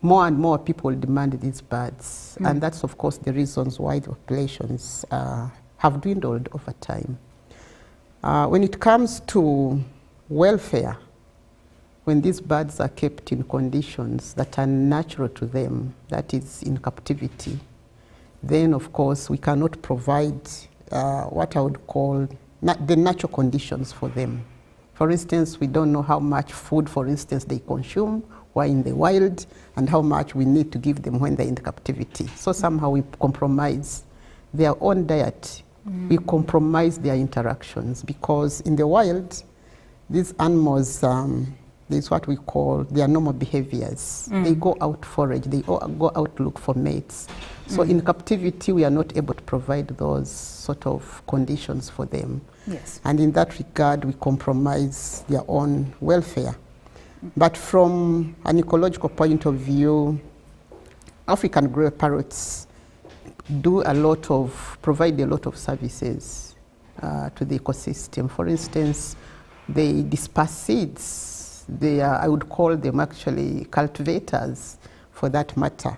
more and more people demand these birds. And that's, of course, the reasons why the populations have dwindled over time. When it comes to welfare, when these birds are kept in conditions that are natural to them, that is in captivity, then of course we cannot provide what I would call the natural conditions for them. For instance, we don't know how much food, for instance, they consume while in the wild and how much we need to give them when they're in captivity. So somehow we compromise their own diet. We compromise their interactions, because in the wild, these animals, there's what we call their normal behaviors. They go out forage, they go out look for mates. So in captivity, we are not able to provide those sort of conditions for them. Yes. And in that regard, we compromise their own welfare. But from an ecological point of view, African grey parrots provide a lot of services to the ecosystem. For instance, they disperse seeds. They are, I would call them actually cultivators for that matter.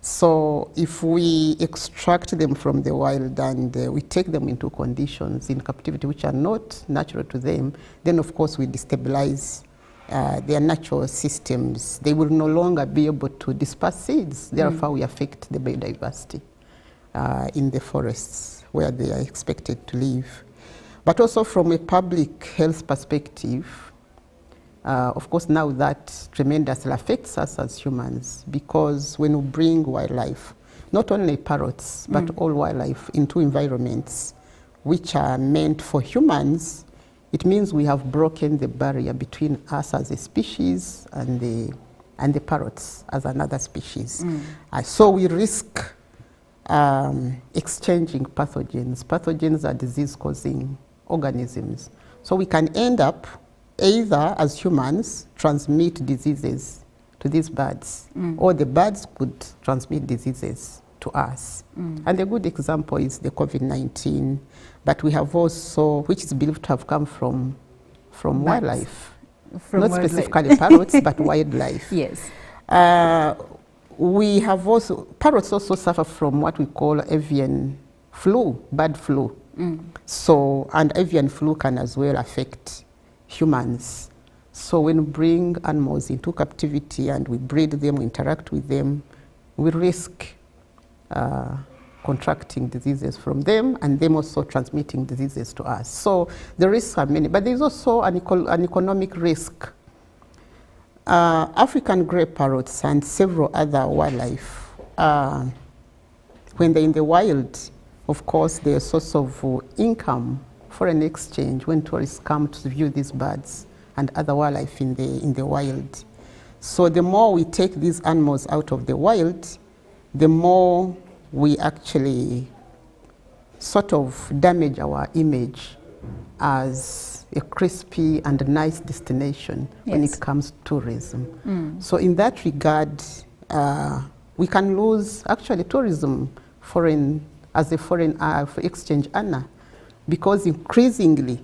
So if we extract them from the wild and we take them into conditions in captivity which are not natural to them, then of course we destabilize their natural systems. They will no longer be able to disperse seeds. Therefore, we affect the biodiversity in the forests where they are expected to live. But also from a public health perspective, of course, now that tremendously affects us as humans, because when we bring wildlife, not only parrots, but all wildlife into environments which are meant for humans, it means we have broken the barrier between us as a species and the parrots as another species. So we risk exchanging pathogens. Pathogens are disease-causing organisms. So we can end up either as humans transmit diseases to these birds, or the birds could transmit diseases to us. And a good example is the COVID-19, but we have also, which is believed to have come from wildlife. Not specifically parrots, but wildlife. Yes. We have also, parrots also suffer from what we call avian flu, bird flu. So, and avian flu can as well affect humans. So when we bring animals into captivity and we breed them, we interact with them, we risk contracting diseases from them and them also transmitting diseases to us. So the risks are many, but there's also an economic risk. African grey parrots and several other wildlife, when they're in the wild, of course, they're a source of income, foreign exchange, when tourists come to view these birds and other wildlife in the wild. So the more we take these animals out of the wild, the more we actually sort of damage our image as a crispy and nice destination when it comes to tourism. So in that regard, we can lose actually tourism as a foreign exchange earner, because increasingly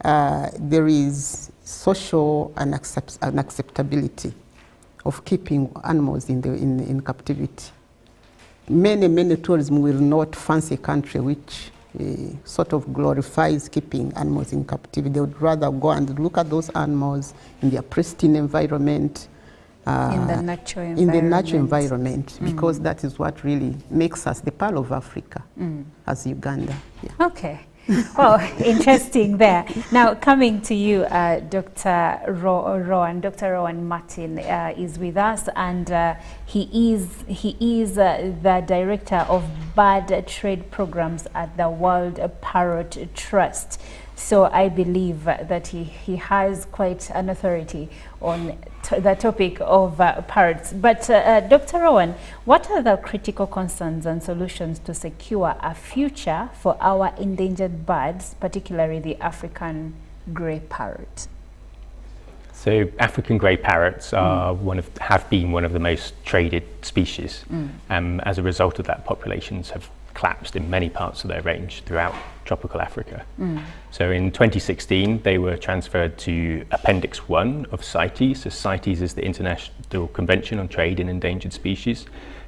there is social unacceptability of keeping animals in captivity. Many tourism will not fancy a country which sort of glorifies keeping animals in captivity. They would rather go and look at those animals in their pristine environment, in the natural environment, because that is what really makes us the pearl of Africa as Uganda. Yeah. Okay. Well, interesting there. Now, coming to you, Dr. Rowan. Dr. Rowan Martin is with us, and he is the director of bird trade programs at the World Parrot Trust. So I believe that he has quite an authority on the topic of parrots. But Dr. Rowan, what are the critical concerns and solutions to secure a future for our endangered birds, particularly the African grey parrot? So African grey parrots are have been one of the most traded species. As a result of that, populations have collapsed in many parts of their range throughout tropical Africa. So in 2016, they were transferred to Appendix 1 of CITES. So CITES is the International Convention on Trade in Endangered Species.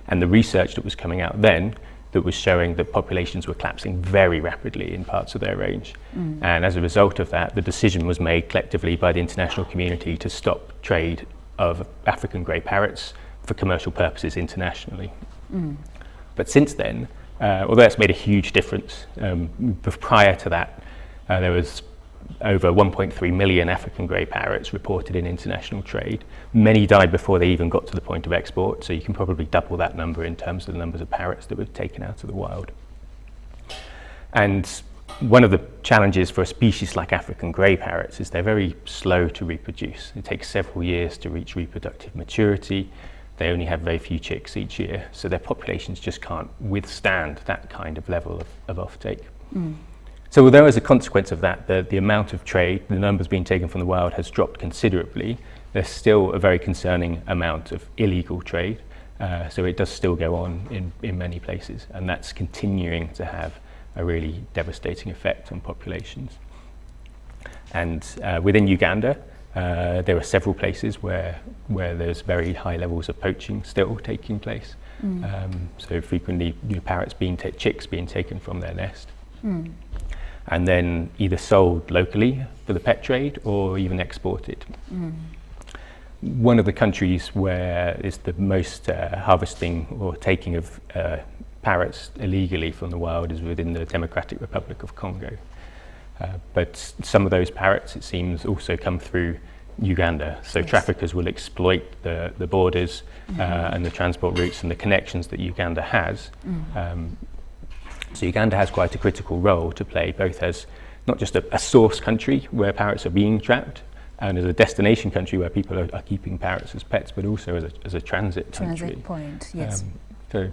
And the research that was coming out then that was showing that populations were collapsing very rapidly in parts of their range. And as a result of that, the decision was made collectively by the international community to stop trade of African grey parrots for commercial purposes internationally. But since then, although that's made a huge difference, prior to that, there was over 1.3 million African grey parrots reported in international trade. Many died before they even got to the point of export, so you can probably double that number in terms of the numbers of parrots that were taken out of the wild. And one of the challenges for a species like African grey parrots is they're very slow to reproduce. It takes several years to reach reproductive maturity. They only have very few chicks each year, so their populations just can't withstand that kind of level of offtake. So although as a consequence of that, the amount of trade, the numbers being taken from the wild has dropped considerably, there's still a very concerning amount of illegal trade. So it does still go on in many places, and that's continuing to have a really devastating effect on populations. And within Uganda, there are several places where there's very high levels of poaching still taking place. So frequently, parrots chicks being taken from their nest. And then either sold locally for the pet trade or even exported. One of the countries where is the most harvesting or taking of parrots illegally from the wild is within the Democratic Republic of Congo. But some of those parrots, it seems, also come through Uganda. So traffickers will exploit the borders and the transport routes and the connections that Uganda has. So Uganda has quite a critical role to play, both as not just a source country where parrots are being trapped, and as a destination country where people are keeping parrots as pets, but also as a transit country. Transit point, yes. So it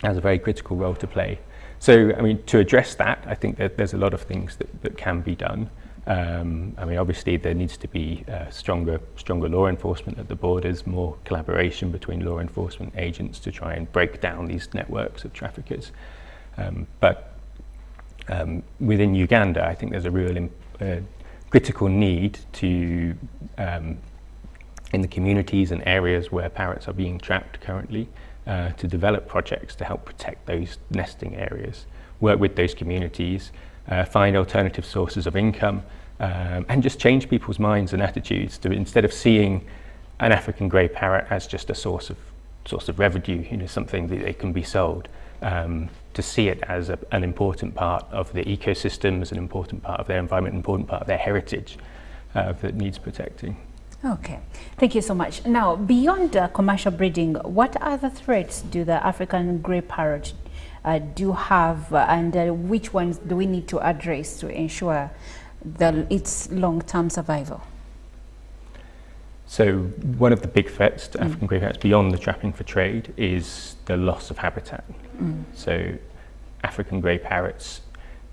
has a very critical role to play. So, I mean, to address that, I think that there's a lot of things that can be done. I mean, obviously there needs to be stronger law enforcement at the borders, more collaboration between law enforcement agents to try and break down these networks of traffickers. But within Uganda, I think there's a real critical need to, in the communities and areas where parrots are being trapped currently, to develop projects to help protect those nesting areas, work with those communities, find alternative sources of income, and just change people's minds and attitudes to, instead of seeing an African grey parrot as just a source of revenue, something that they can be sold. To see it as an important part of the ecosystem, as an important part of their environment, an important part of their heritage that needs protecting. Okay, thank you so much. Now, beyond commercial breeding, what other threats do the African grey parrot do have, and which ones do we need to address to ensure its long-term survival? So one of the big threats to African grey parrots beyond the trapping for trade is the loss of habitat. So African grey parrots,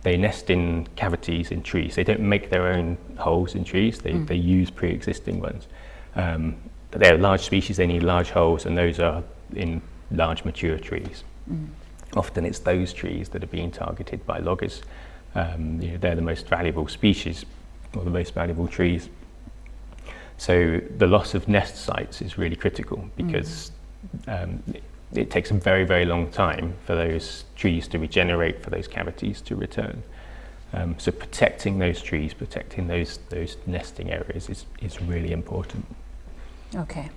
they nest in cavities in trees. They don't make their own holes in trees. They use pre-existing ones. But they're a large species, they need large holes, and those are in large mature trees. Often it's those trees that are being targeted by loggers. They're the most valuable species, or the most valuable trees. So the loss of nest sites is really critical because it takes a very, very long time for those trees to regenerate, for those cavities to return. So protecting those trees, protecting those nesting areas is really important. Okay.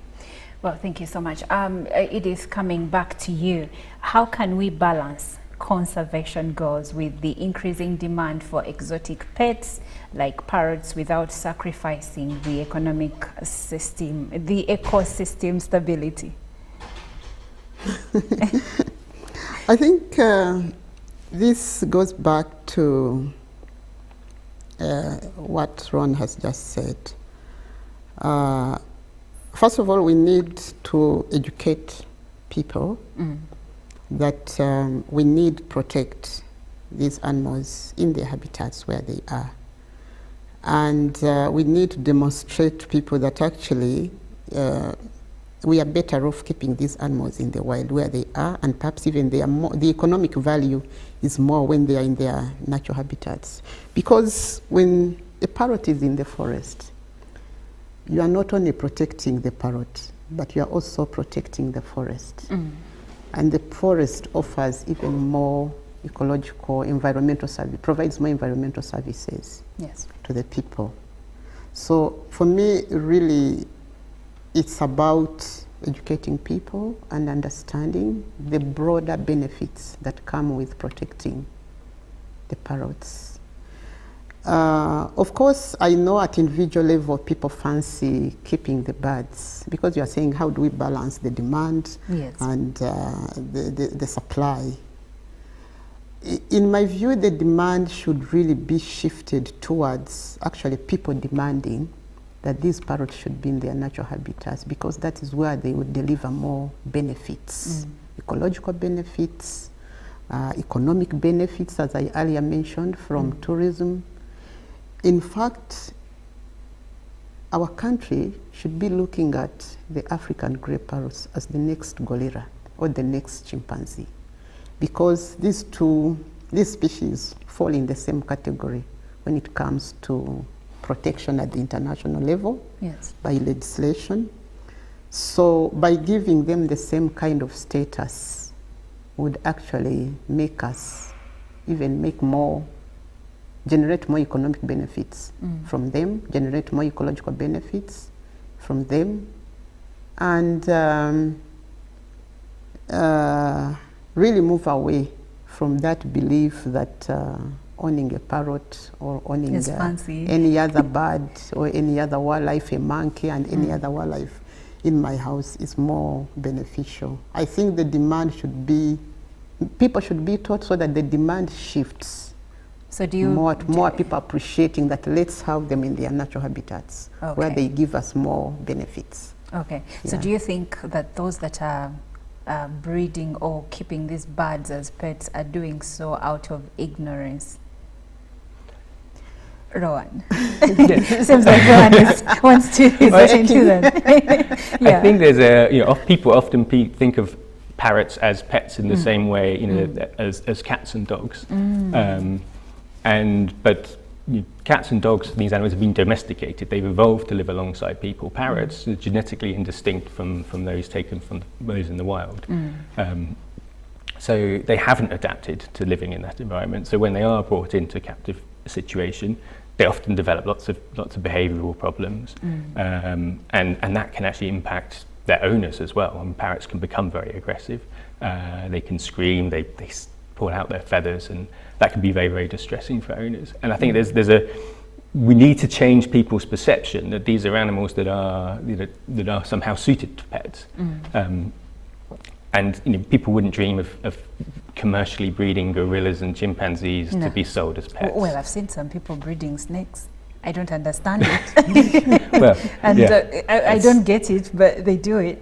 Well, thank you so much. It is coming back to you. How can we balance conservation goals with the increasing demand for exotic pets like parrots without sacrificing the economic system, the ecosystem stability? I think this goes back to what Ron has just said. First of all, we need to educate people that we need to protect these animals in their habitats where they are. And we need to demonstrate to people that actually we are better off keeping these animals in the wild where they are, and perhaps even they are more, the economic value is more when they are in their natural habitats. Because when a parrot is in the forest, you are not only protecting the parrot, but you are also protecting the forest. And the forest offers even more ecological, environmental service, provides more environmental services to the people. So for me, really, it's about educating people and understanding the broader benefits that come with protecting the parrots. Of course, I know at individual level people fancy keeping the birds, because you are saying how do we balance the demand and the supply. In my view, the demand should really be shifted towards actually people demanding that these parrots should be in their natural habitats, because that is where they would deliver more benefits, ecological benefits, economic benefits, as I earlier mentioned, from tourism. In fact, our country should be looking at the African grey parrots as the next gorilla or the next chimpanzee, because these species fall in the same category when it comes to protection at the international level by legislation. So by giving them the same kind of status would actually make us even generate more economic benefits from them, generate more ecological benefits from them, and really move away from that belief that owning a parrot or owning any other bird or any other wildlife, a monkey and any other wildlife in my house is more beneficial. I think the demand should be, people should be taught so that the demand shifts. So more people appreciating that let's have them in their natural habitats where they give us more benefits. Okay, so do you think that those that are breeding or keeping these birds as pets are doing so out of ignorance? Rowan. Seems like Rowan wants to into that. I think there's people often think of parrots as pets in the same way, as cats and dogs. But cats and dogs, these animals have been domesticated. They've evolved to live alongside people. Parrots are genetically indistinct from those taken from those in the wild. So they haven't adapted to living in that environment. So when they are brought into a captive situation, they often develop lots of behavioural problems, and that can actually impact their owners as well. And parrots can become very aggressive. They can scream. They pull out their feathers, and that can be very, very distressing for owners. And I think we need to change people's perception that these are animals that are somehow suited to pets. And people wouldn't dream of commercially breeding gorillas and chimpanzees to be sold as pets. Well, I've seen some people breeding snakes. I don't understand it. I don't get it, but they do it.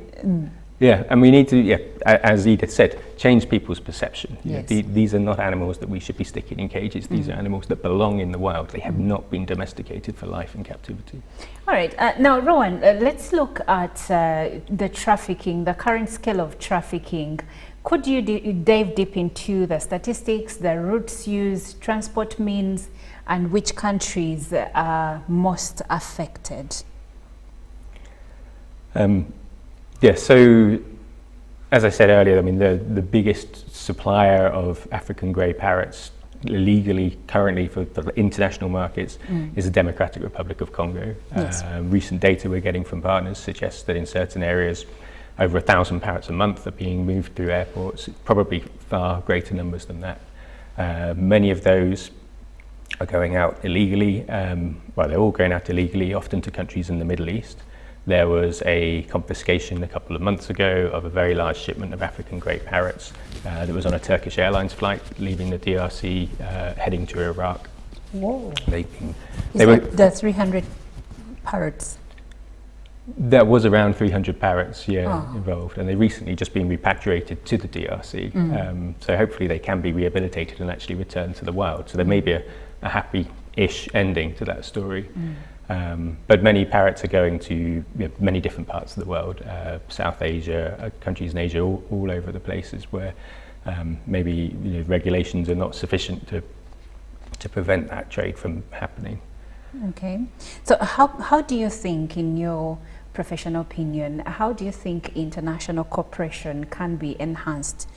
Yeah, and we need to, as Edith said, change people's perception. These are not animals that we should be sticking in cages. These are animals that belong in the wild. They have not been domesticated for life in captivity. All right, now Rowan, let's look at the trafficking, the current scale of trafficking. Could you dive deep into the statistics, the routes used, transport means, and which countries are most affected? So as I said earlier, I mean, the biggest supplier of African grey parrots illegally currently for the international markets is the Democratic Republic of Congo. Recent data we're getting from partners suggests that in certain areas over 1,000 parrots a month are being moved through airports, probably far greater numbers than that. Many of those are going out illegally, they're all going out illegally, often to countries in the Middle East. There was a confiscation a couple of months ago of a very large shipment of African grey parrots that was on a Turkish Airlines flight leaving the DRC heading to Iraq. Whoa. The 300 parrots? There was around 300 parrots involved, and they've recently just been repatriated to the DRC. So hopefully they can be rehabilitated and actually returned to the wild. So there may be a happy-ish ending to that story. But many parrots are going to many different parts of the world, South Asia, countries in Asia, all over the places where maybe regulations are not sufficient to prevent that trade from happening. Okay. So how do you think, in your professional opinion, how do you think international cooperation can be enhanced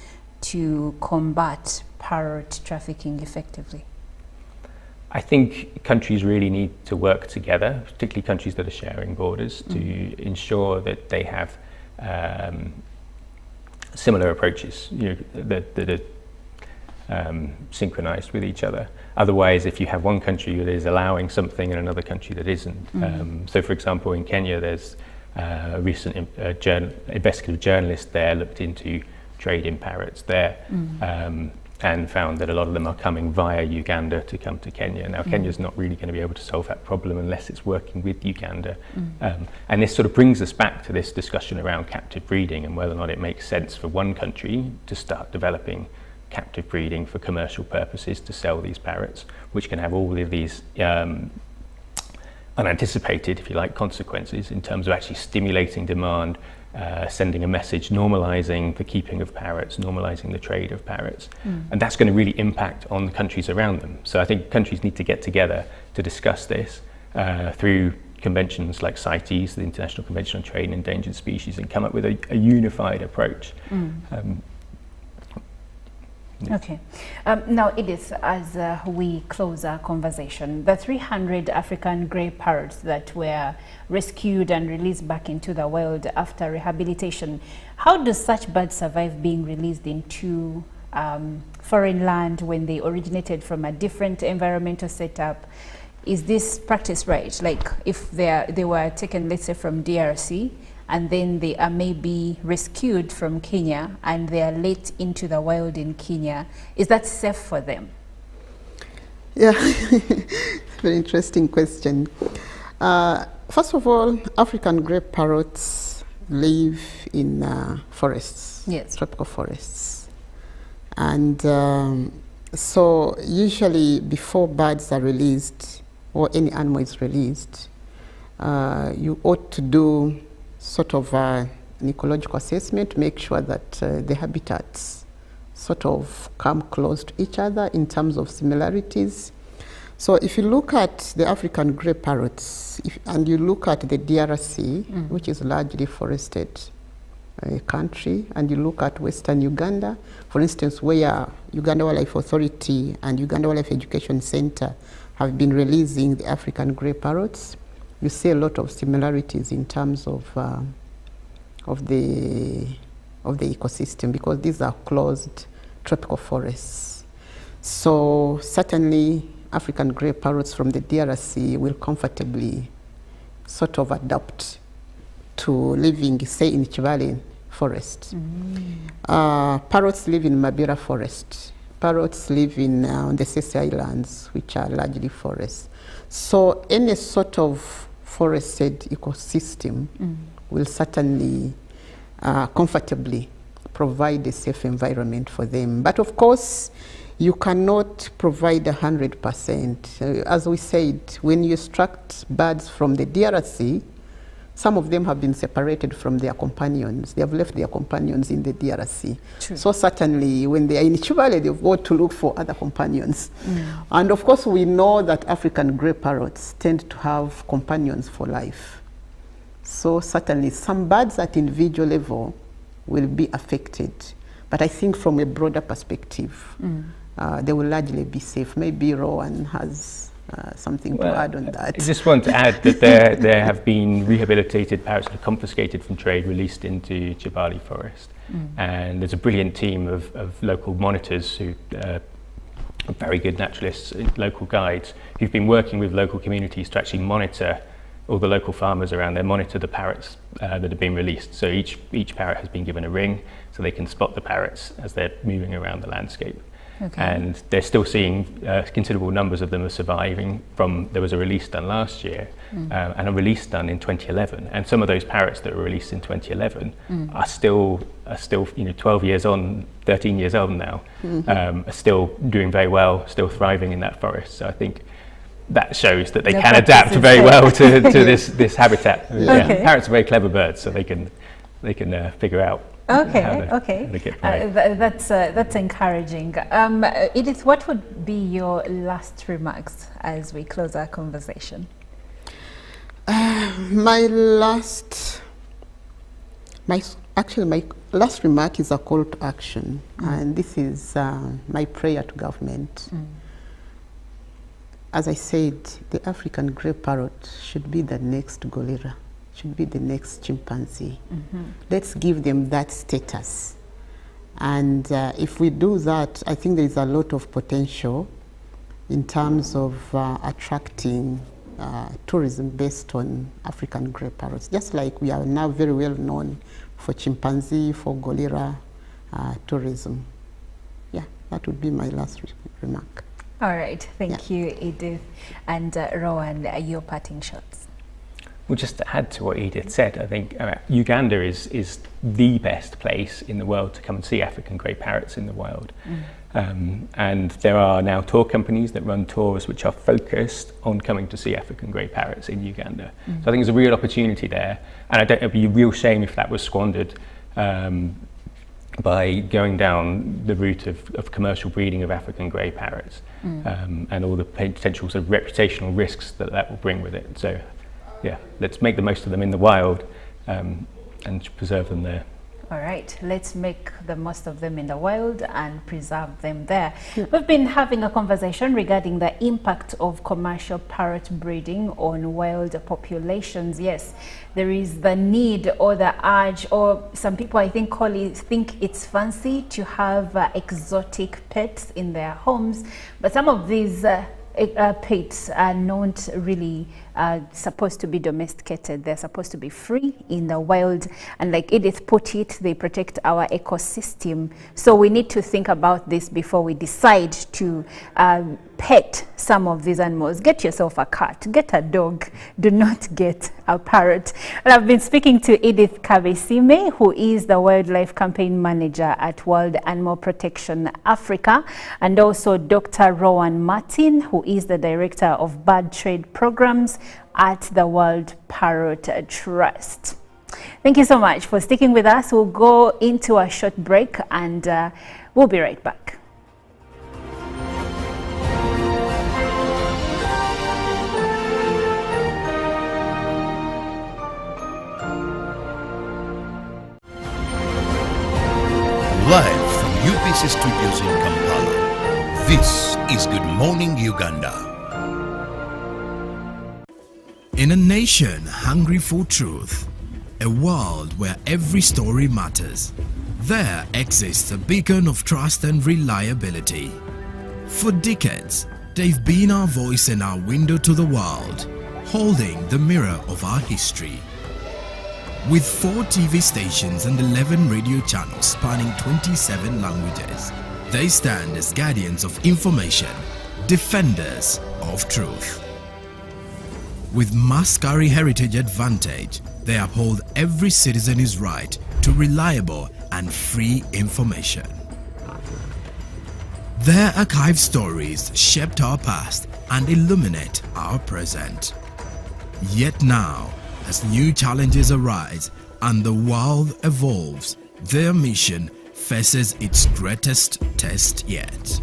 to combat parrot trafficking effectively? I think countries really need to work together, particularly countries that are sharing borders, to ensure that they have similar approaches that are synchronized with each other. Otherwise, if you have one country that is allowing something and another country that isn't. So for example, in Kenya, there's a recent investigative journalist there looked into trade in parrots there, and found that a lot of them are coming via Uganda to come to Kenya. Now, Kenya's not really going to be able to solve that problem unless it's working with Uganda. And this sort of brings us back to this discussion around captive breeding and whether or not it makes sense for one country to start developing captive breeding for commercial purposes to sell these parrots, which can have all of these unanticipated, if you like, consequences in terms of actually stimulating demand, sending a message, normalizing the keeping of parrots, normalizing the trade of parrots. And that's going to really impact on the countries around them. So I think countries need to get together to discuss this through conventions like CITES, the International Convention on Trade in Endangered Species, and come up with a unified approach. Okay. Now, Edith, as we close our conversation, the 300 African grey parrots that were rescued and released back into the wild after rehabilitation, how do such birds survive being released into foreign land when they originated from a different environmental setup? Is this practice right? Like if they were taken, let's say, from DRC, and then they are maybe rescued from Kenya and they are let into the wild in Kenya, is that safe for them? Yeah, very interesting question. First of all, African grey parrots live in forests, yes, tropical forests. And so usually before birds are released or any animal is released, you ought to do sort of an ecological assessment to make sure that the habitats sort of come close to each other in terms of similarities. So if you look at the African grey parrots, and you look at the DRC, which is largely forested country, and you look at Western Uganda, for instance, where Uganda Wildlife Authority and Uganda Wildlife Education Center have been releasing the African grey parrots, you see a lot of similarities in terms of the ecosystem, because these are closed tropical forests. So certainly African grey parrots from the DRC will comfortably sort of adapt to living, say, in Chivale forest. Parrots live in Mabira forest. Parrots live in on the Sese Islands, which are largely forests. So any sort of forested ecosystem will certainly comfortably provide a safe environment for them. But of course, you cannot provide 100%. As we said, when you extract birds from the DRC, some of them have been separated from their companions. They have left their companions in the DRC. True. So certainly when they are in Chivale, they've got to look for other companions. And of course, we know that African grey parrots tend to have companions for life. So certainly some birds at individual level will be affected. But I think from a broader perspective, they will largely be safe. Maybe Rowan has something to add on that. I just want to add that there have been rehabilitated parrots that are confiscated from trade, released into Chibali forest. And there's a brilliant team of local monitors who are very good naturalists, local guides, who've been working with local communities to actually monitor all the local farmers around there, monitor the parrots that have been released. So each parrot has been given a ring so they can spot the parrots as they're moving around the landscape. Okay. And they're still seeing considerable numbers of them are surviving from, there was a release done last year and a release done in 2011. And some of those parrots that were released in 2011 are still 12 years on, 13 years old now, are still doing very well, still thriving in that forest. So I think that shows that they The can practice adapt is very there. well to this habitat. Yeah. Okay. Parrots are very clever birds, so they can figure out Okay, how to, okay. how to get right. That's encouraging. Edith, what would be your last remarks as we close our conversation? My last remark is a call to action, and this is my prayer to government. As I said, the African grey parrot should be the next gorilla, should be the next chimpanzee. Let's give them that status. And if we do that, I think there is a lot of potential in terms of attracting tourism based on African grey parrots. Just like we are now very well known for chimpanzee, for gorilla tourism. Yeah, that would be my last remark. All right, thank you, Edith. And Rowan, your parting shots. Well, just to add to what Edith said, I think Uganda is the best place in the world to come and see African grey parrots in the wild. And there are now tour companies that run tours which are focused on coming to see African grey parrots in Uganda. So I think there's a real opportunity there, and it would be a real shame if that was squandered by going down the route of commercial breeding of African grey parrots and all the potential sort of reputational risks that will bring with it. So yeah, let's make the most of them in the wild and preserve them there. All right, let's make the most of them in the wild and preserve them there. We've been having a conversation regarding the impact of commercial parrot breeding on wild populations. Yes, there is the need or the urge, or some people I think think it's fancy to have exotic pets in their homes, but some of these pets are not really supposed to be domesticated. They're supposed to be free in the wild, and like Edith put it, they protect our ecosystem. So we need to think about this before we decide to pet some of these animals. Get yourself a cat, get a dog, do not get a parrot. And I've been speaking to Edith Kabesime, who is the Wildlife Campaign Manager at World Animal Protection Africa, and also Dr. Rowan Martin, who is the Director of Bird Trade Programs at the World Parrot Trust. Thank you so much for sticking with us. We'll go into a short break and we'll be right back. Live from UBC Studios in Kampala, this is Good Morning Uganda. In a nation hungry for truth, a world where every story matters, there exists a beacon of trust and reliability. For decades, they've been our voice and our window to the world, holding the mirror of our history. With 4 TV stations and 11 radio channels spanning 27 languages, they stand as guardians of information, defenders of truth. With Mascari Heritage Advantage, they uphold every citizen's right to reliable and free information. Their archived stories shaped our past and illuminate our present. Yet now, as new challenges arise and the world evolves, their mission faces its greatest test yet.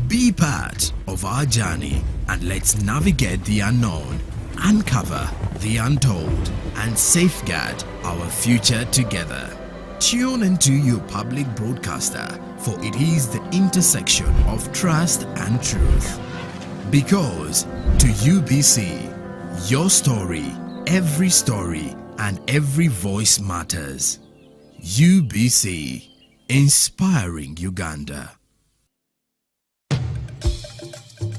Be part of our journey and let's navigate the unknown, uncover the untold, and safeguard our future together. Tune into your public broadcaster, for it is the intersection of trust and truth. Because to UBC, your story, every story, and every voice matters. UBC, inspiring Uganda.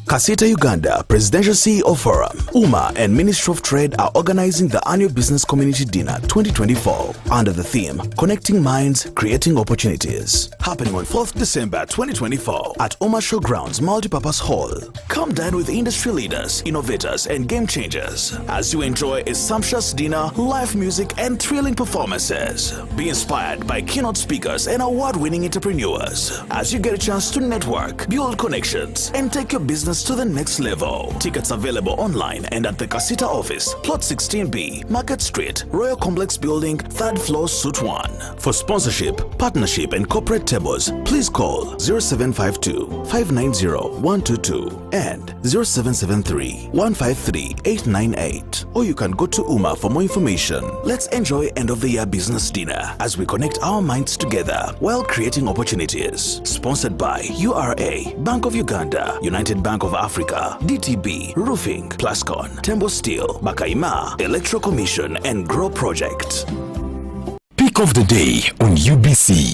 Kasita Uganda Presidential CEO Forum, UMA and Ministry of Trade are organizing the annual Business Community Dinner 2024 under the theme Connecting Minds, Creating Opportunities, happening on 4th December 2024 at UMA Showgrounds Multipurpose Hall. Come dine with industry leaders, innovators and game changers as you enjoy a sumptuous dinner, live music and thrilling performances. Be inspired by keynote speakers and award-winning entrepreneurs as you get a chance to network, build connections and take your business business to the next level. Tickets available online and at the Casita office, plot 16B, Market Street, Royal Complex Building, 3rd floor, Suite 1. For sponsorship, partnership and corporate tables, please call 0752 590 122 and 0773 153 898. Or you can go to UMA for more information. Let's enjoy end of the year business dinner as we connect our minds together while creating opportunities. Sponsored by URA, Bank of Uganda, United Bank of Africa, DTB, Roofing, Plascon, Tembo Steel, Bakaima, Electro Commission and Grow Project. Pick of the day on UBC.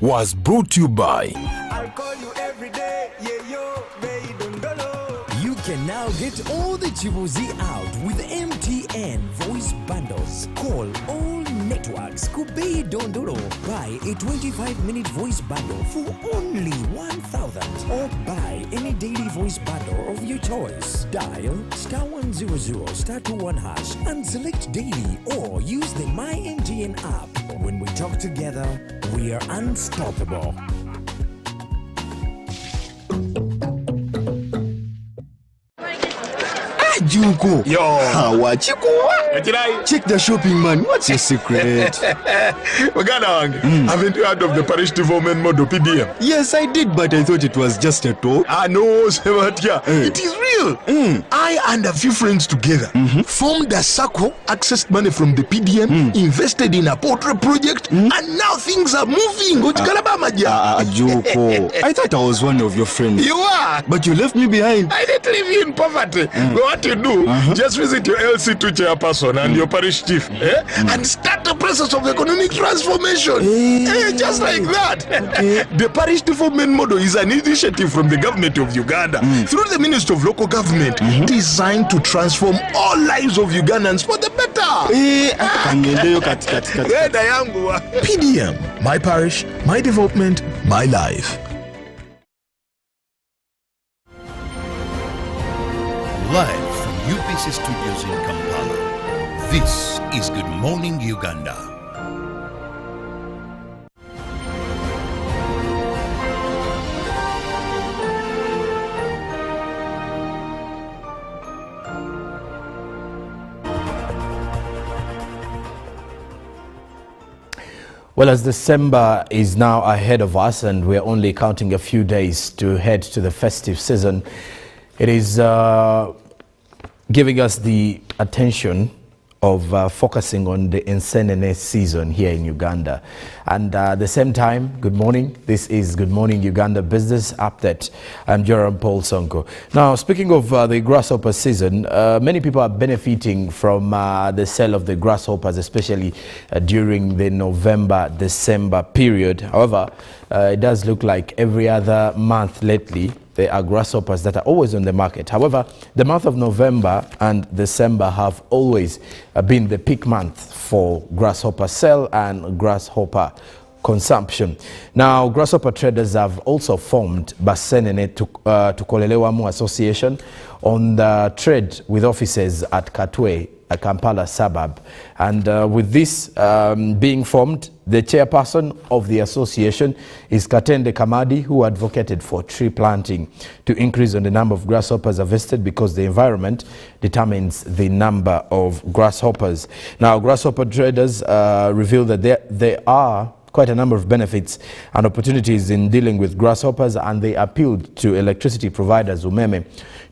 Was brought to you by I'll call you every day, yeah, yo, baby, don't go. You can now get all the Chibuzi out with MTN voice bundles. Call all networks. Kubei Dondoro. Buy a 25-minute voice bundle for only 1,000 or buy any daily voice bundle of your choice. Dial *100 *21 hash and select daily or use the My MTN app. When we talk together, we are unstoppable. Juko. Yo. Wachiko. Check the shopping, man. What's your secret? Uganda, haven't you heard of the parish development model PDM? Yes, I did, but I thought it was just a talk. No, Sebatia. It is real. I and a few friends together formed a circle, accessed money from the PDM, invested in a portrait project, and now things are moving. Juko. I thought I was one of your friends. You are. But you left me behind. I didn't leave you in poverty. But what you do, just visit your LC2 chairperson and your parish chief and start the process of economic transformation. Just like that. Okay. The parish development model is an initiative from the government of Uganda through the Ministry of Local Government designed to transform all lives of Ugandans for the better. PDM, my parish, my development, my life. Live from UBC Studios in Kampala, this is Good Morning Uganda. Well, as December is now ahead of us and we're only counting a few days to head to the festive season, it is giving us the attention of focusing on the Ensenene season here in Uganda. And at the same time, good morning. This is Good Morning Uganda Business Update. I'm Jerome Paul Sonko. Now, speaking of the grasshopper season, many people are benefiting from the sale of the grasshoppers, especially during the November-December period. However, it does look like every other month lately, there are grasshoppers that are always on the market. However, the month of November and December have always been the peak month for grasshopper sale and grasshopper consumption. Now, grasshopper traders have also formed Basenene Tukolelewamu Association on the trade with offices at Katwe, a Kampala suburb. And with this being formed, the chairperson of the association is Katende Kamadi, who advocated for tree planting to increase on the number of grasshoppers harvested because the environment determines the number of grasshoppers. Now, grasshopper traders reveal that there are quite a number of benefits and opportunities in dealing with grasshoppers, and they appealed to electricity providers, Umeme,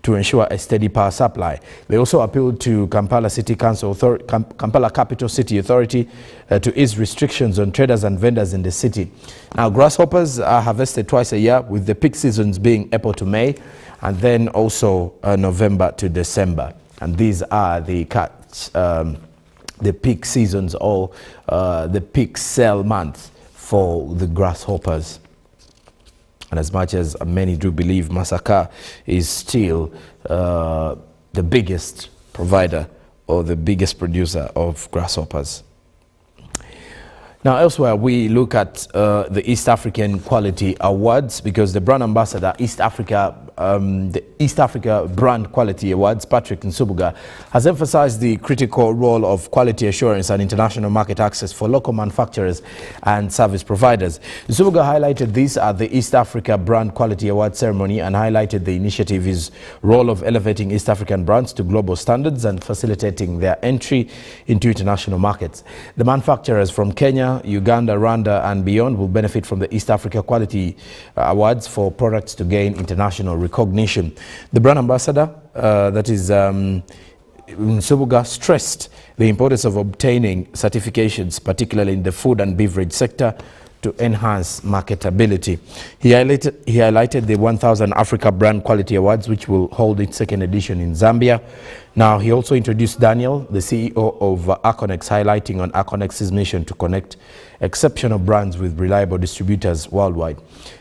to ensure a steady power supply. They also appealed to Kampala City Council, Kampala Capital City Authority to ease restrictions on traders and vendors in the city. Now, grasshoppers are harvested twice a year, with the peak seasons being April to May, and then also November to December. And these are the the peak seasons, or the peak sale months for the grasshoppers. And as much as many do believe Masaka is still the biggest provider or the biggest producer of grasshoppers. Now, elsewhere, we look at the East African Quality Awards, because the brand ambassador, East Africa the East Africa Brand Quality Awards, Patrick Nsubuga, has emphasized the critical role of quality assurance and international market access for local manufacturers and service providers. Nsubuga highlighted this at the East Africa Brand Quality Awards ceremony and highlighted the initiative's role of elevating East African brands to global standards and facilitating their entry into international markets. The manufacturers from Kenya, Uganda, Rwanda and beyond will benefit from the East Africa Quality Awards for products to gain international recognition. The brand ambassador, that is Nsubuga, stressed the importance of obtaining certifications, particularly in the food and beverage sector, to enhance marketability. He highlighted the 1000 Africa Brand Quality Awards, which will hold its second edition in Zambia. Now, he also introduced Daniel, the CEO of Aconex, highlighting on Aconex's mission to connect exceptional brands with reliable distributors worldwide.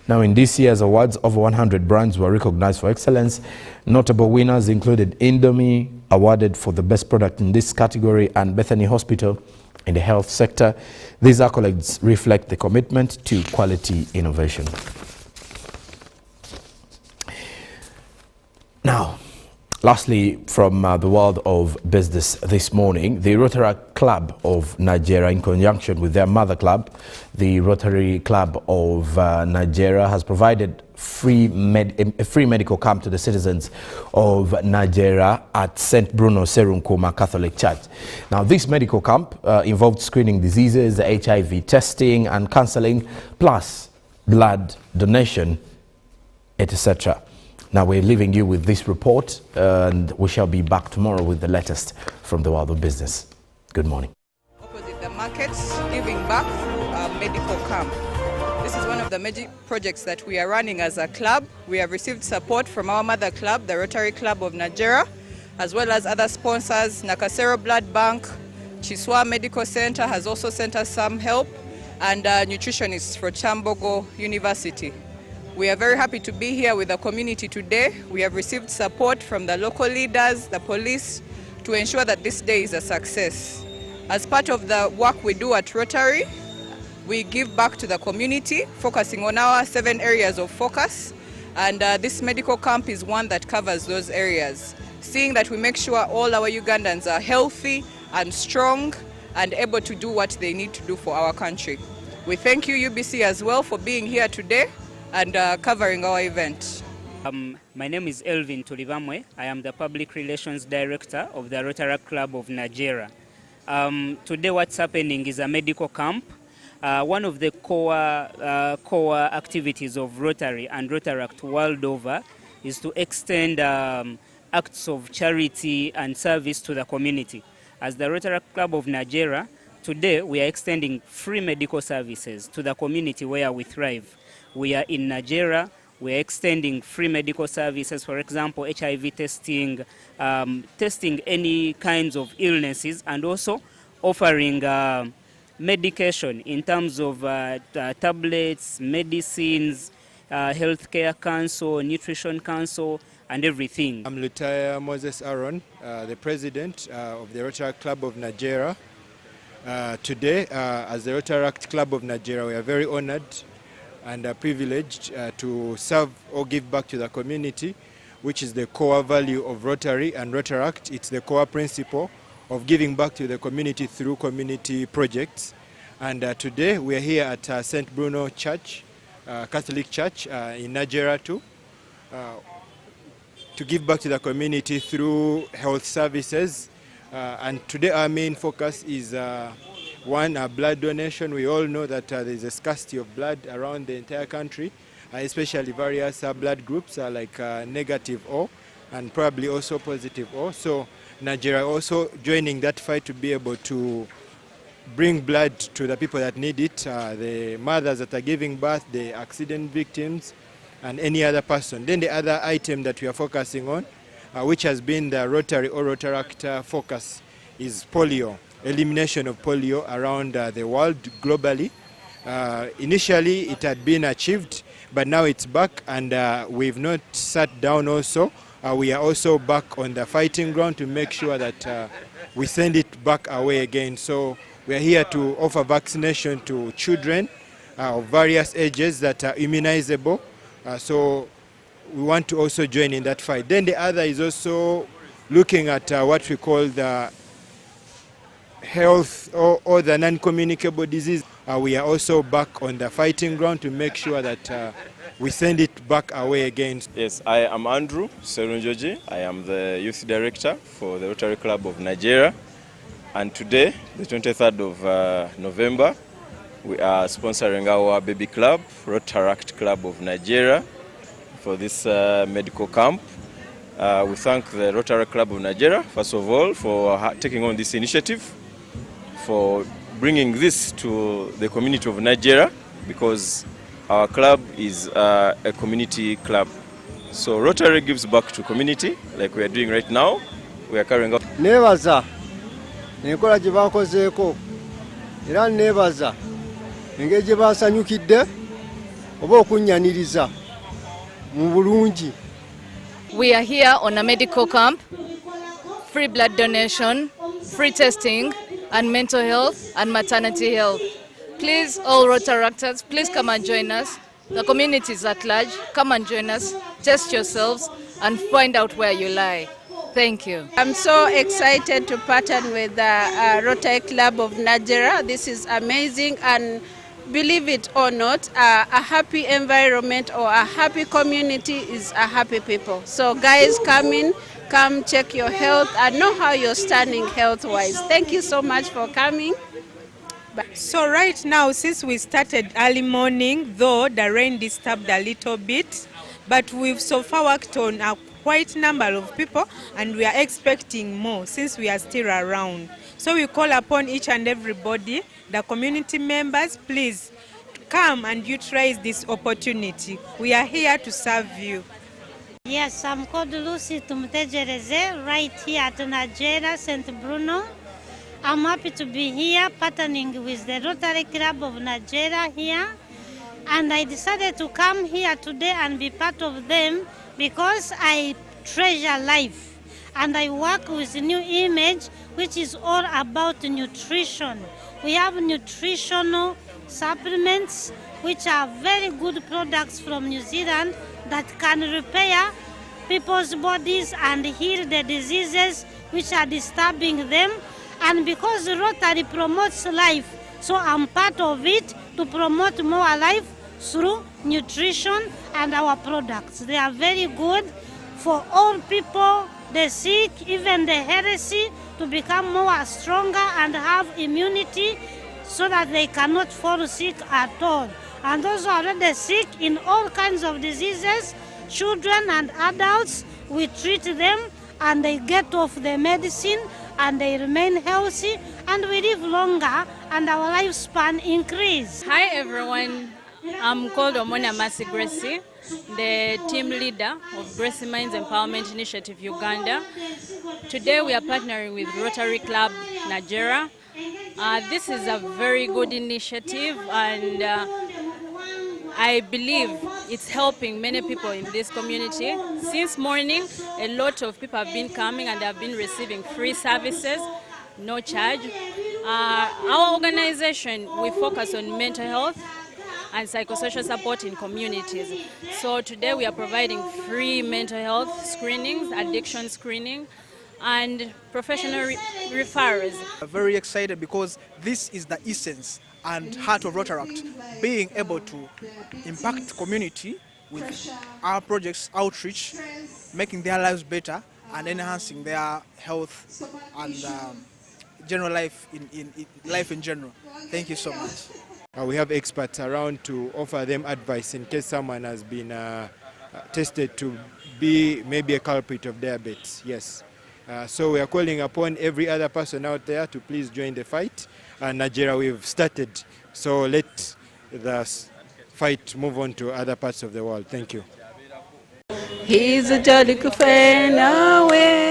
Now, in this year's awards, over 100 brands were recognized for excellence. Notable winners included Indomie, awarded for the best product in this category, and Bethany Hospital in the health sector. These accolades reflect the commitment to quality innovation. Now, lastly, from the world of business this morning, the Rotary Club of Nigeria, in conjunction with their mother club, the Rotary Club of Nigeria, has provided a free medical camp to the citizens of Nigeria at St. Bruno Serunkuma Catholic Church. Now, this medical camp involved screening diseases, HIV testing and counseling, plus blood donation, etc. Now, we're leaving you with this report, and we shall be back tomorrow with the latest from the world of business. Good morning. Opposite the markets, giving back through a medical camp. This is one of the major projects that we are running as a club. We have received support from our mother club, the Rotary Club of Nigeria, as well as other sponsors. Nakasero Blood Bank, Chiswa Medical Center has also sent us some help, and nutritionists for Chambogo University. We are very happy to be here with the community today. We have received support from the local leaders, the police, to ensure that this day is a success. As part of the work we do at Rotary, we give back to the community, focusing on our 7 areas of focus, and this medical camp is one that covers those areas, seeing that we make sure all our Ugandans are healthy and strong and able to do what they need to do for our country. We thank you, UBC, as well, for being here today and covering our event. My name is Elvin Tulivamwe. I am the Public Relations Director of the Rotary Club of Nigeria. Today what's happening is a medical camp. One of the core activities of Rotary and Rotaract world over is to extend acts of charity and service to the community. As the Rotary Club of Nigeria, today we are extending free medical services to the community where we thrive. We are in Nigeria, we are extending free medical services, for example, HIV testing, testing any kinds of illnesses, and also offering medication in terms of tablets, medicines, healthcare council, nutrition council, and everything. I'm Lutaya Moses Aaron, the president of the Rotary Club of Nigeria. Today, as the Rotaract Club of Nigeria, we are very honored and privileged to serve or give back to the community, which is the core value of Rotary and Rotaract. It's the core principle of giving back to the community through community projects. And today we are here at St. Bruno Church, Catholic Church in Nigeria too, to give back to the community through health services. And today our main focus is one, blood donation. We all know that there is a scarcity of blood around the entire country, especially various blood groups like negative O and probably also positive O. So Nigeria also joining that fight to be able to bring blood to the people that need it, the mothers that are giving birth, the accident victims, and any other person. Then the other item that we are focusing on, which has been the Rotary or Rotaract focus, is polio. Elimination of polio around the world globally. Initially it had been achieved, but now it's back, and we've not sat down also. We are also back on the fighting ground to make sure that we send it back away again. So we are here to offer vaccination to children of various ages that are immunizable. So we want to also join in that fight. Then the other is also looking at what we call the health or the non-communicable disease. We are also back on the fighting ground to make sure that we send it back away again. Yes, I am Andrew Serunjoji. I am the youth director for the Rotary Club of Nigeria. And today, the 23rd of November, we are sponsoring our baby club, Rotaract Club of Nigeria, for this medical camp. We thank the Rotary Club of Nigeria, first of all, for taking on this initiative, for bringing this to the community of Nigeria, because our club is a community club. So Rotary gives back to community, like we are doing right now. We are carrying out. Nebaza, nenkola gye bankozeeko, era nebaza engeri gye bansanyukidde oba okunnyaniriza mu bulungi. We are here on a medical camp, free blood donation, free testing, and mental health and maternity health. Please, all Rotaractors, please come and join us. The community is at large. Come and join us, test yourselves, and find out where you lie. Thank you. I'm so excited to partner with the Rotary Club of Nigeria. This is amazing, and believe it or not, a happy environment or a happy community is a happy people. So guys, come in, come check your health and know how you're standing health-wise. Thank you so much for coming. So right now, since we started early morning, though the rain disturbed a little bit, but we've so far worked on a quite number of people, and we are expecting more since we are still around. So we call upon each and everybody, the community members, please come and utilize this opportunity. We are here to serve you. Yes, I'm called Lucy Tumtejereze, right here at Nigeria, St. Bruno. I'm happy to be here partnering with the Rotary Club of Nigeria here. And I decided to come here today and be part of them because I treasure life. And I work with New Image, which is all about nutrition. We have nutritional supplements, which are very good products from New Zealand that can repair people's bodies and heal the diseases which are disturbing them. And because Rotary promotes life, so I'm part of it to promote more life through nutrition and our products. They are very good for all people, the sick, even the healthy, to become more stronger and have immunity so that they cannot fall sick at all. And those who are already sick in all kinds of diseases, children and adults, we treat them and they get off the medicine and they remain healthy and we live longer and our lifespan increase. Hi everyone, I'm called Omona Masi Gracie, the team leader of Gracie Minds Empowerment Initiative Uganda. Today we are partnering with Rotary Club Nigeria. This is a very good initiative and I believe it's helping many people in this community. Since morning, a lot of people have been coming and have been receiving free services, no charge. Our organization, we focus on mental health and psychosocial support in communities. So today we are providing free mental health screenings, addiction screening, and professional referrals. I'm very excited because this is the essence and heart of Rotaract, being able to impact community with our projects, outreach, making their lives better and enhancing their health and general life in general. Thank you so much. We have experts around to offer them advice in case someone has been tested to be maybe a culprit of diabetes. Yes. So we are calling upon every other person out there to please join the fight. Nigeria, we've started, so let the fight move on to other parts of the world. Thank you. He's a jolly kufena we.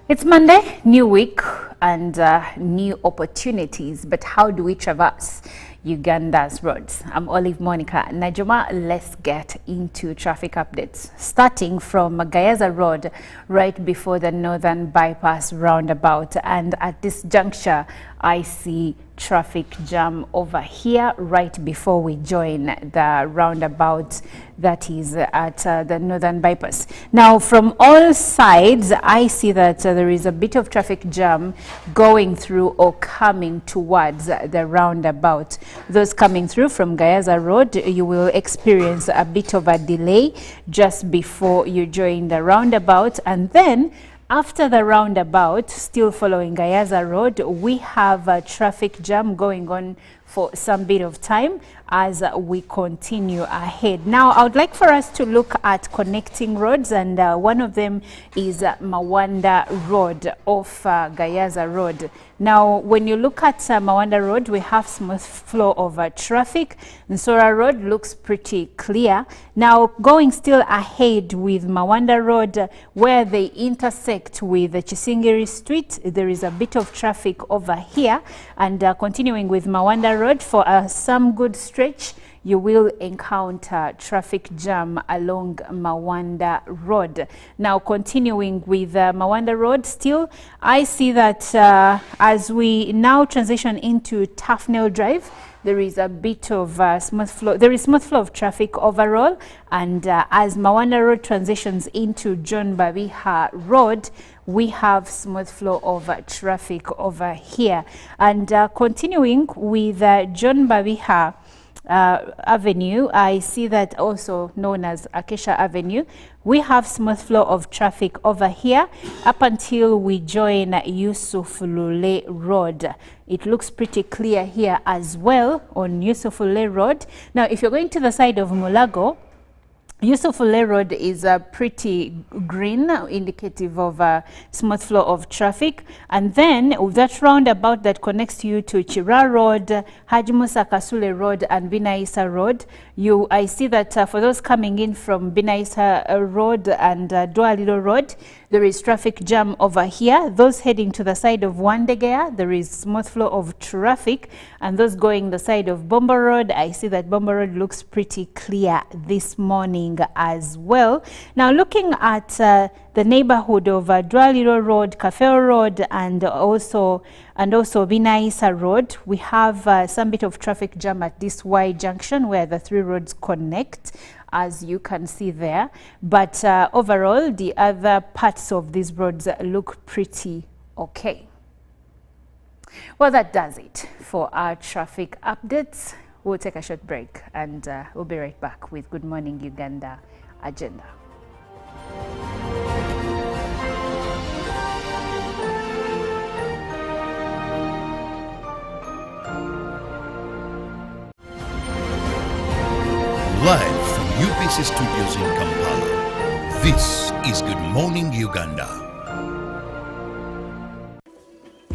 It's Monday, new week and new opportunities, but how do we traverse Uganda's roads? I'm Olive Monica Najuma. Let's get into traffic updates. Starting from Gayaza Road, right before the Northern Bypass roundabout, and at this juncture, I see traffic jam over here right before we join the roundabout that is at the Northern Bypass. Now, from all sides, I see that there is a bit of traffic jam going through or coming towards the roundabout. Those coming through from Gayaza Road, you will experience a bit of a delay just before you join the roundabout, and then after the roundabout, still following Gayaza Road, we have a traffic jam going on for some bit of time as we continue ahead. Now, I would like for us to look at connecting roads, and one of them is Mawanda Road off Gayaza Road. Now, when you look at Mawanda Road, we have smooth flow of traffic. Nsora Road looks pretty clear. Now, going still ahead with Mawanda Road, where they intersect with Chisingiri Street, there is a bit of traffic over here. And continuing with Mawanda Road for some good stretch, you will encounter traffic jam along Mawanda Road. Now, continuing with Mawanda Road, still, I see that as we now transition into Tufnell Drive, there is a bit of smooth flow. There is smooth flow of traffic overall, and as Mawanda Road transitions into John Babiha Road, we have smooth flow of traffic over here. And continuing with John Babiha Avenue, I see that also known as Acacia Avenue, we have smooth flow of traffic over here up until we join Yusuf Lule Road. It looks pretty clear here as well on Yusuf Lule Road. Now, if you're going to the side of Mulago, Yusuf Lule Road is pretty green, indicative of smooth flow of traffic. And then that roundabout that connects you to Chira Road, Haji Musa Kasule Road and Binaisa Road, I see that for those coming in from Binaisa Road and Dwalilo Road, there is traffic jam over here. Those heading to the side of Wandegea, there is smooth flow of traffic. And those going the side of Bomba Road, I see that Bomba Road looks pretty clear this morning as well. Now, looking at the neighborhood of Dwalilo Road, Kafeo Road, and also Binaisa Road, we have some bit of traffic jam at this Y junction where the three roads connect, as you can see there. But overall, the other parts of these roads look pretty okay. Well, that does it for our traffic updates. We'll take a short break and we'll be right back with Good Morning Uganda agenda. Live from UPC Studios in Kampala, this is Good Morning Uganda.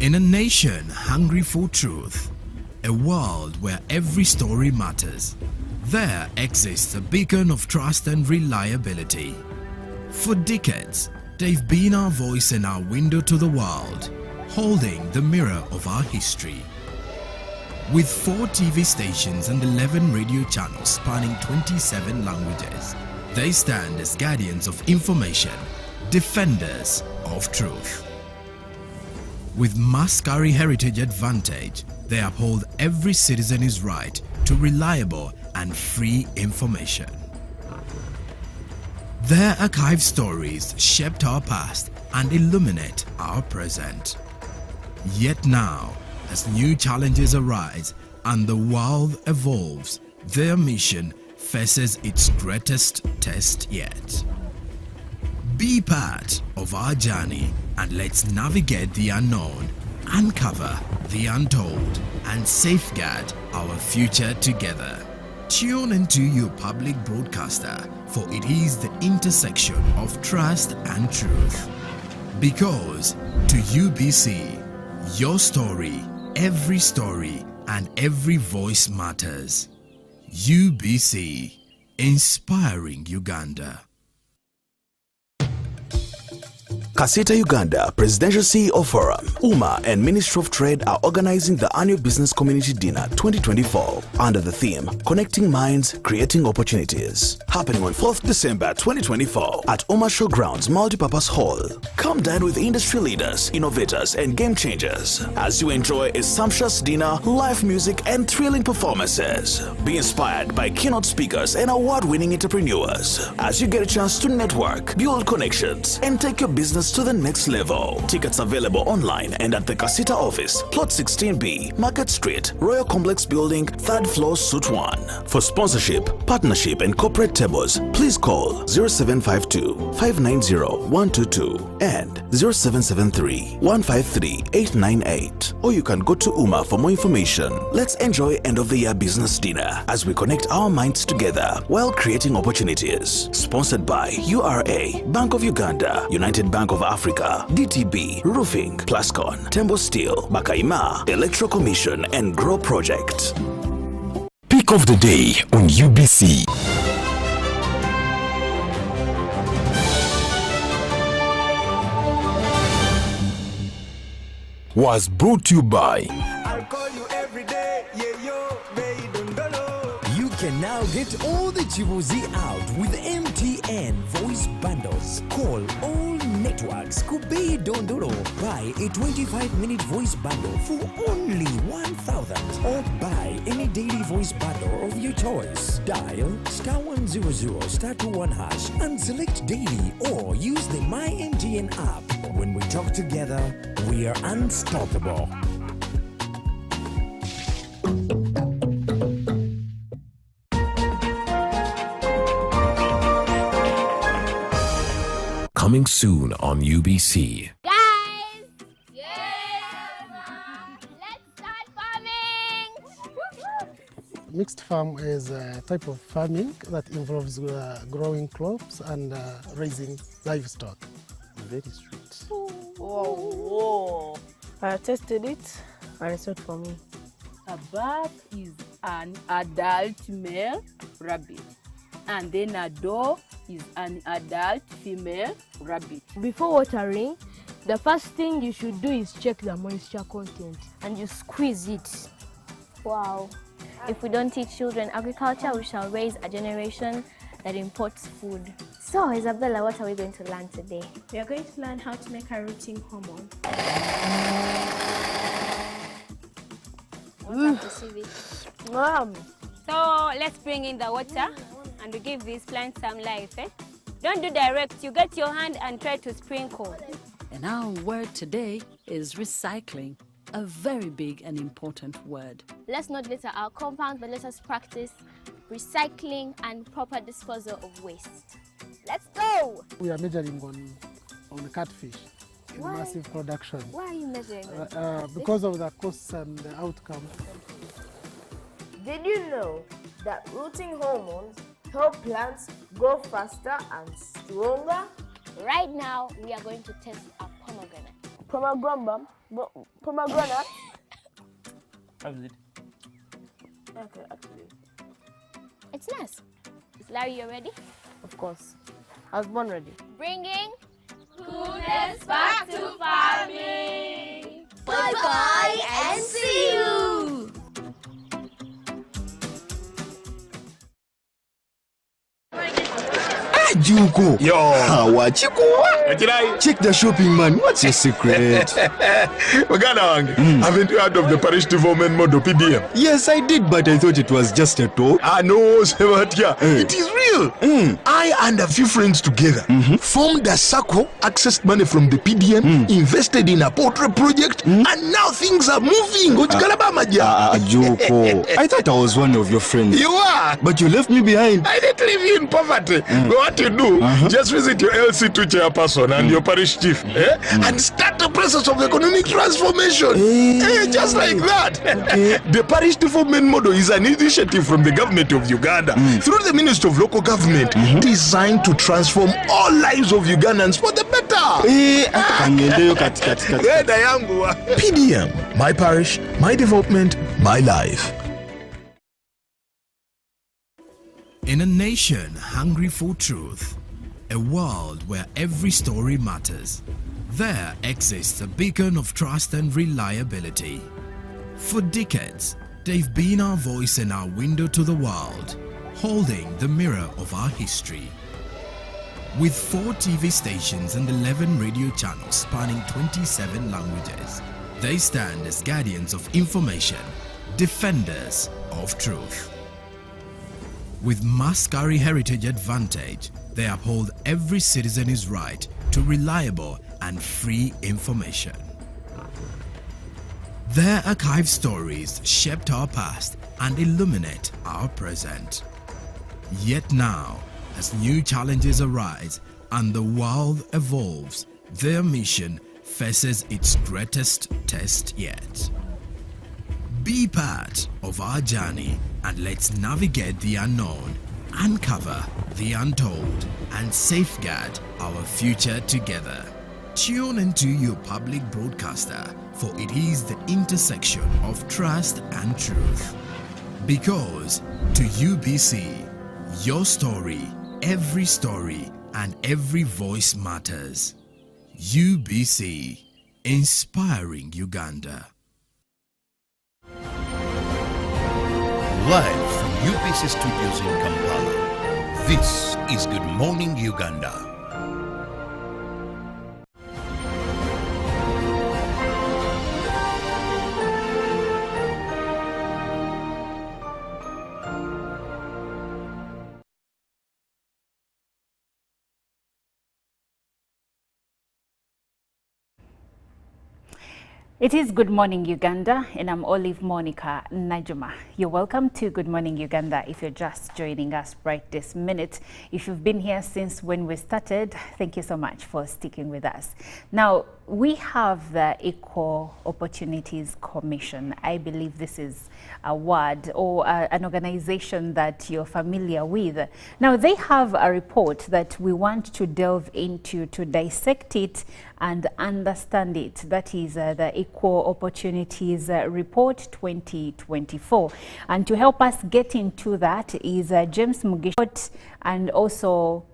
In a nation hungry for truth, a world where every story matters, there exists a beacon of trust and reliability. For decades, they've been our voice and our window to the world, holding the mirror of our history. With 4 TV stations and 11 radio channels spanning 27 languages, they stand as guardians of information, defenders of truth. With Maskari Heritage Advantage, they uphold every citizen's right to reliable and free information. Their archived stories shaped our past and illuminate our present. Yet now, as new challenges arise and the world evolves, their mission faces its greatest test yet. Be part of our journey and let's navigate the unknown, uncover the untold, and safeguard our future together. Tune into your public broadcaster, for it is the intersection of trust and truth. Because to UBC, your story, every story, and every voice matters. UBC, inspiring Uganda. Kasita Uganda Presidential CEO Forum, UMA and Ministry of Trade are organizing the annual Business Community Dinner 2024 under the theme Connecting Minds, Creating Opportunities, happening on 4th December 2024 at UMA Showgrounds Multipurpose Hall. Come dine with industry leaders, innovators and game changers as you enjoy a sumptuous dinner, live music and thrilling performances. Be inspired by keynote speakers and award-winning entrepreneurs as you get a chance to network, build connections and take your business to the next level. Tickets available online and at the Kasita office, plot 16B, Market Street, Royal Complex Building, 3rd floor, Suite 1. For sponsorship, partnership and corporate tables, please call 0752-590-122 and 0773-153-898. Or you can go to UMA for more information. Let's enjoy end of the year business dinner as we connect our minds together while creating opportunities. Sponsored by URA, Bank of Uganda, United Bank of Africa, DTB, Roofing, Plascon, Tembo Steel, Bakaima, Electro Commission and Grow Project. Pick of the day on UBC. Was brought to you by I'll call you every day, yeah, yo, baby, don't go. You can now get all the Chibuzi out with MTN voice bundles. Call all networks. Kubei Dondoro. Buy a 25-minute voice bundle for only 1,000 or buy any daily voice bundle of your choice. Dial *100 *21# and select daily or use the My MTN app. When we talk together, we are unstoppable. Coming soon on UBC. Guys! Let's start farming! Mixed farm is a type of farming that involves growing crops and raising livestock. Very sweet. Whoa. I tested it and it's not for me. A buck is an adult male rabbit, and then a doe is an adult female rabbit. Before watering, the first thing you should do is check the moisture content and you squeeze it. Wow. If we don't teach children agriculture, we shall raise a generation that imports food. So, Isabella, what are we going to learn today? We are going to learn how to make a rooting hormone. So, let's bring in the water and we give these plants some life. Don't do direct. You get your hand and try to sprinkle. And our word today is recycling, a very big and important word. Let's not litter our compound, but let us practice recycling and proper disposal of waste. Let's go! We are measuring on catfish in Why? massive production. Why are you measuring them? Because of the costs and the outcome. Did you know that rooting hormones help plants grow faster and stronger? Right now, we are going to test a pomegranate. Pomegranate? How is it? Okay, actually. It's nice. Larry, you ready? Of course. I was born ready. Bringing goodness back to farming. Bye-bye and see you. Juko. Yo. Check the shopping, man. What's your secret? Uganda, haven't you heard of the parish development model PDM? Yes, I did, but I thought it was just a talk. No, Sebatia. It is real. I and a few friends together formed a circle, accessed money from the PDM, invested in a poultry project, and now things are moving. Juko. I thought I was one of your friends. You are. But you left me behind. I didn't leave you in poverty. What you do, just visit your LC2 chairperson and your parish chief and start the process of economic transformation. Just like that. The parish development model is an initiative from the government of Uganda through the Ministry of Local Government designed to transform all lives of Ugandans for the better. PDM, my parish, my development, my life. In a nation hungry for truth, a world where every story matters, There exists a beacon of trust and reliability. For decades, they've been our voice and our window to the world, holding the mirror of our history. With 4 TV stations and 11 radio channels spanning 27 languages, they stand as guardians of information, defenders of truth. With Mascari Heritage Advantage, they uphold every citizen's right to reliable and free information. Their archive stories shaped our past and illuminate our present. Yet now, as new challenges arise and the world evolves, their mission faces its greatest test yet. Be part of our journey and let's navigate the unknown, uncover the untold, and safeguard our future together. Tune into your public broadcaster, for it is the intersection of trust and truth. Because to UBC, your story, every story, and every voice matters. UBC, inspiring Uganda. Live from UBC Studios in Kampala, this is Good Morning Uganda. It is Good Morning Uganda, and I'm Olive Monica Najuma. You're welcome to Good Morning Uganda if you're just joining us right this minute. If you've been here since when we started, thank you so much for sticking with us. Now, we have the Equal Opportunities Commission. I believe this is a word or an organization that you're familiar with. Now, they have a report that we want to delve into to dissect it and understand it. That is the Equal Opportunities Report 2024. And to help us get into that is James Mugisha, and also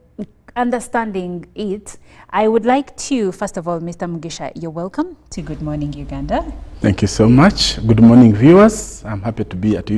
understanding it, I would like to, first of all, Mr. Mugisha, you're welcome to Good Morning Uganda. Thank you so much. Good morning, viewers. I'm happy to be at